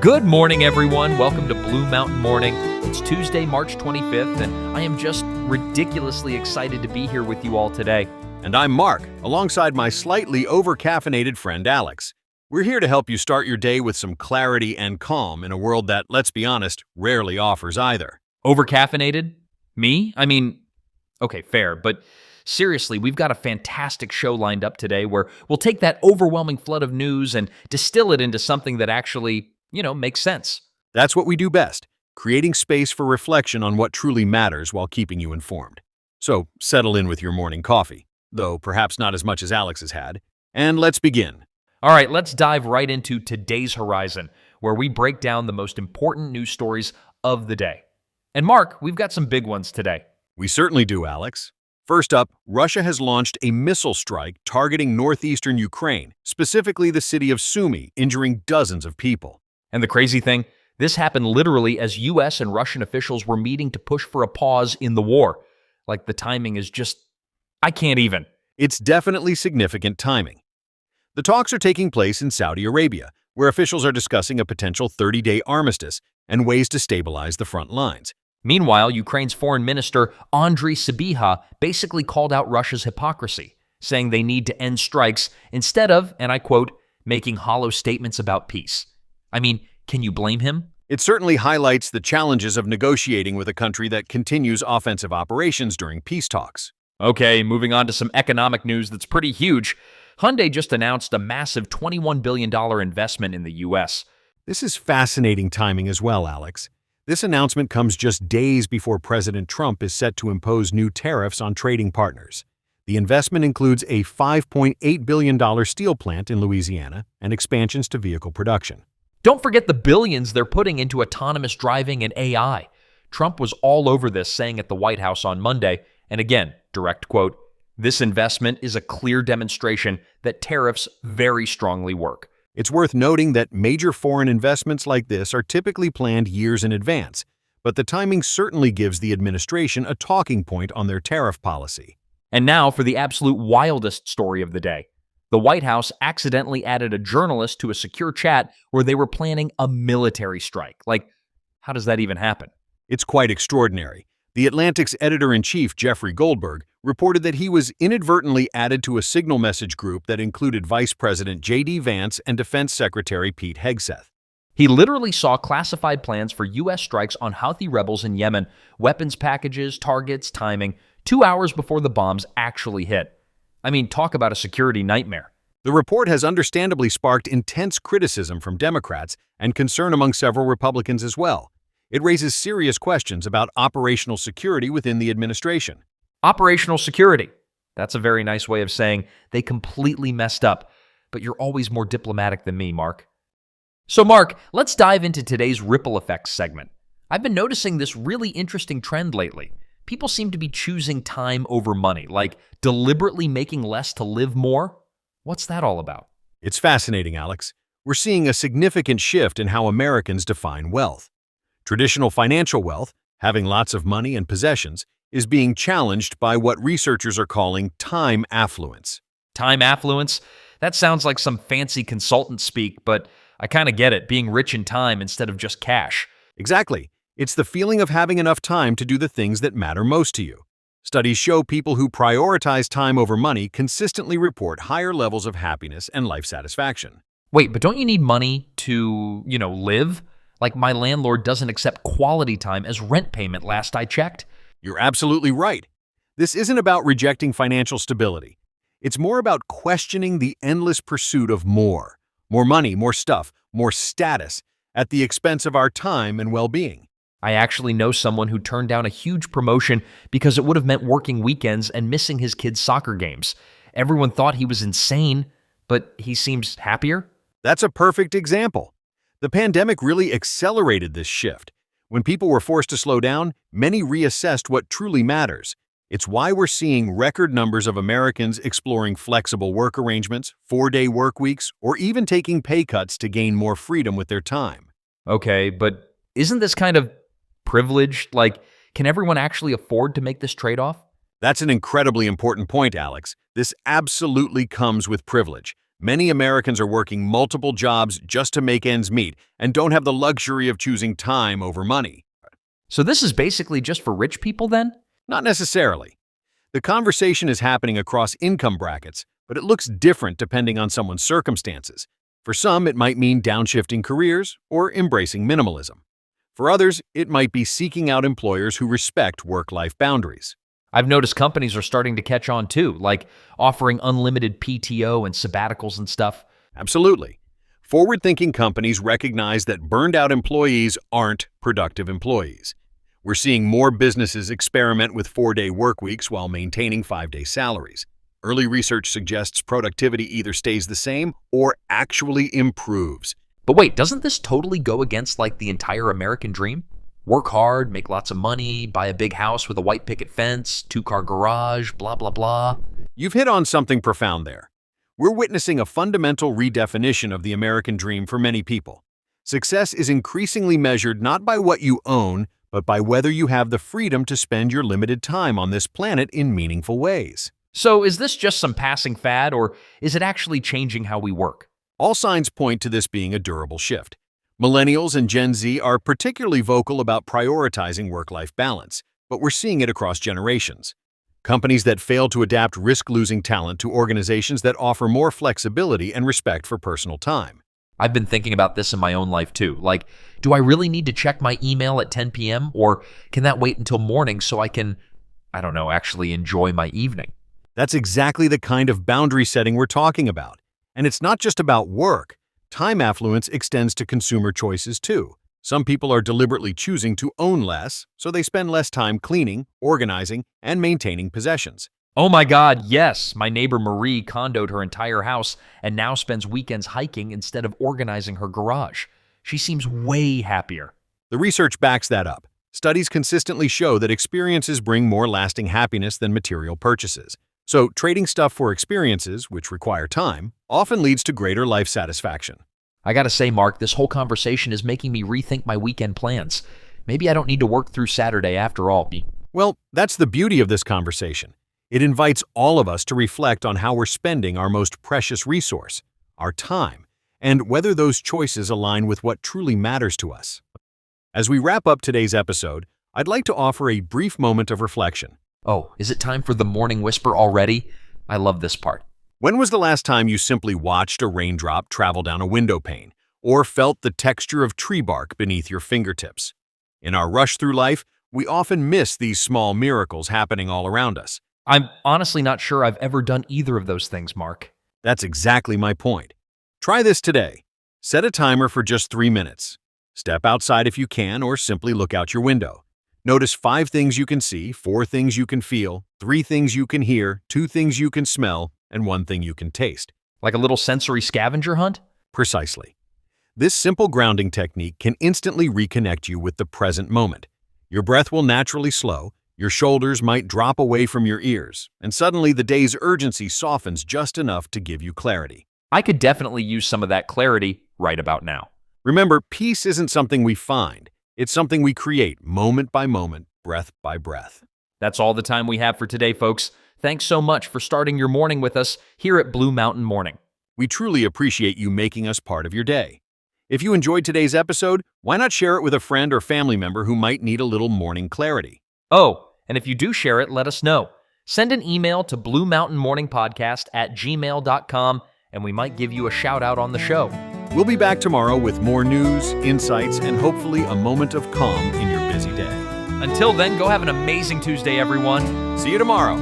Good morning, everyone. Welcome to Blue Mountain Morning. It's Tuesday, March 25th, and I am just ridiculously excited to be here with you all today. And I'm Mark, alongside my slightly over-caffeinated friend Alex. We're here to help you start your day with some clarity and calm in a world that, let's be honest, rarely offers either. Over-caffeinated? Me? Okay, fair, but seriously, we've got a fantastic show lined up today where we'll take that overwhelming flood of news and distill it into something that actually, makes sense. That's what we do best, creating space for reflection on what truly matters while keeping you informed. So settle in with your morning coffee, though perhaps not as much as Alex has had, and let's begin. All right, let's dive right into today's horizon, where we break down the most important news stories of the day. And Mark, we've got some big ones today. We certainly do, Alex. First up, Russia has launched a missile strike targeting northeastern Ukraine, specifically the city of Sumy, injuring dozens of people. And the crazy thing, this happened literally as U.S. and Russian officials were meeting to push for a pause in the war. Like, the timing is just, I can't even. It's definitely significant timing. The talks are taking place in Saudi Arabia, where officials are discussing a potential 30-day armistice and ways to stabilize the front lines. Meanwhile, Ukraine's foreign minister, Andriy Sybiha, basically called out Russia's hypocrisy, saying they need to end strikes instead of, and I quote, making hollow statements about peace. Can you blame him? It certainly highlights the challenges of negotiating with a country that continues offensive operations during peace talks. Okay, moving on to some economic news that's pretty huge. Hyundai just announced a massive $21 billion investment in the U.S. This is fascinating timing as well, Alex. This announcement comes just days before President Trump is set to impose new tariffs on trading partners. The investment includes a $5.8 billion steel plant in Louisiana and expansions to vehicle production. Don't forget the billions they're putting into autonomous driving and AI. Trump was all over this, saying at the White House on Monday, and again, direct quote, "This investment is a clear demonstration that tariffs very strongly work." It's worth noting that major foreign investments like this are typically planned years in advance, but the timing certainly gives the administration a talking point on their tariff policy. And now for the absolute wildest story of the day. The White House accidentally added a journalist to a secure chat where they were planning a military strike. How does that even happen? It's quite extraordinary. The Atlantic's editor-in-chief, Jeffrey Goldberg, reported that he was inadvertently added to a signal message group that included Vice President J.D. Vance and Defense Secretary Pete Hegseth. He literally saw classified plans for U.S. strikes on Houthi rebels in Yemen, weapons packages, targets, timing, 2 hours before the bombs actually hit. Talk about a security nightmare. The report has understandably sparked intense criticism from Democrats and concern among several Republicans as well. It raises serious questions about operational security within the administration. Operational security. That's a very nice way of saying they completely messed up, but you're always more diplomatic than me, Mark. So, Mark, let's dive into today's ripple effects segment. I've been noticing this really interesting trend lately. People seem to be choosing time over money, like deliberately making less to live more. What's that all about? It's fascinating, Alex. We're seeing a significant shift in how Americans define wealth. Traditional financial wealth, having lots of money and possessions, is being challenged by what researchers are calling time affluence. Time affluence? That sounds like some fancy consultant speak, but I kind of get it, being rich in time instead of just cash. Exactly. It's the feeling of having enough time to do the things that matter most to you. Studies show people who prioritize time over money consistently report higher levels of happiness and life satisfaction. Wait, but don't you need money to, live? Like, my landlord doesn't accept quality time as rent payment last I checked. You're absolutely right. This isn't about rejecting financial stability. It's more about questioning the endless pursuit of more. More money, more stuff, more status, at the expense of our time and well-being. I actually know someone who turned down a huge promotion because it would have meant working weekends and missing his kids' soccer games. Everyone thought he was insane, but he seems happier. That's a perfect example. The pandemic really accelerated this shift. When people were forced to slow down, many reassessed what truly matters. It's why we're seeing record numbers of Americans exploring flexible work arrangements, 4-day work weeks, or even taking pay cuts to gain more freedom with their time. Okay, but isn't this kind of privilege? Can everyone actually afford to make this trade-off? That's an incredibly important point, Alex. This absolutely comes with privilege. Many Americans are working multiple jobs just to make ends meet and don't have the luxury of choosing time over money. So this is basically just for rich people then? Not necessarily. The conversation is happening across income brackets, but it looks different depending on someone's circumstances. For some, it might mean downshifting careers or embracing minimalism. For others, it might be seeking out employers who respect work-life boundaries. I've noticed companies are starting to catch on too, like offering unlimited PTO and sabbaticals and stuff. Absolutely. Forward-thinking companies recognize that burned-out employees aren't productive employees. We're seeing more businesses experiment with 4-day work weeks while maintaining 5-day salaries. Early research suggests productivity either stays the same or actually improves. But wait, doesn't this totally go against like the entire American dream? Work hard, make lots of money, buy a big house with a white picket fence, 2-car garage, blah, blah, blah. You've hit on something profound there. We're witnessing a fundamental redefinition of the American dream for many people. Success is increasingly measured not by what you own, but by whether you have the freedom to spend your limited time on this planet in meaningful ways. So is this just some passing fad, or is it actually changing how we work? All signs point to this being a durable shift. Millennials and Gen Z are particularly vocal about prioritizing work-life balance, but we're seeing it across generations. Companies that fail to adapt risk losing talent to organizations that offer more flexibility and respect for personal time. I've been thinking about this in my own life too. Like, do I really need to check my email at 10 p.m. or can that wait until morning so I can, actually enjoy my evening? That's exactly the kind of boundary setting we're talking about. And it's not just about work. Time affluence extends to consumer choices too. Some people are deliberately choosing to own less, so they spend less time cleaning, organizing, and maintaining possessions. Oh my God, yes. My neighbor Marie condoed her entire house and now spends weekends hiking instead of organizing her garage. She seems way happier. The research backs that up. Studies consistently show that experiences bring more lasting happiness than material purchases. So, trading stuff for experiences, which require time, often leads to greater life satisfaction. I gotta say, Mark, this whole conversation is making me rethink my weekend plans. Maybe I don't need to work through Saturday after all. Well, that's the beauty of this conversation. It invites all of us to reflect on how we're spending our most precious resource, our time, and whether those choices align with what truly matters to us. As we wrap up today's episode, I'd like to offer a brief moment of reflection. Oh, is it time for the morning whisper already? I love this part. When was the last time you simply watched a raindrop travel down a window pane, or felt the texture of tree bark beneath your fingertips? In our rush through life, we often miss these small miracles happening all around us. I'm honestly not sure I've ever done either of those things, Mark. That's exactly my point. Try this today. Set a timer for just 3 minutes. Step outside if you can, or simply look out your window. Notice 5 things you can see, 4 things you can feel, 3 things you can hear, 2 things you can smell, and 1 thing you can taste. Like a little sensory scavenger hunt? Precisely. This simple grounding technique can instantly reconnect you with the present moment. Your breath will naturally slow, your shoulders might drop away from your ears, and suddenly the day's urgency softens just enough to give you clarity. I could definitely use some of that clarity right about now. Remember, peace isn't something we find. It's something we create moment by moment, breath by breath. That's all the time we have for today, folks. Thanks so much for starting your morning with us here at Blue Mountain Morning. We truly appreciate you making us part of your day. If you enjoyed today's episode, why not share it with a friend or family member who might need a little morning clarity? Oh, and if you do share it, let us know. Send an email to bluemountainmorningpodcast@gmail.com and we might give you a shout out on the show. We'll be back tomorrow with more news, insights, and hopefully a moment of calm in your busy day. Until then, go have an amazing Tuesday, everyone. See you tomorrow.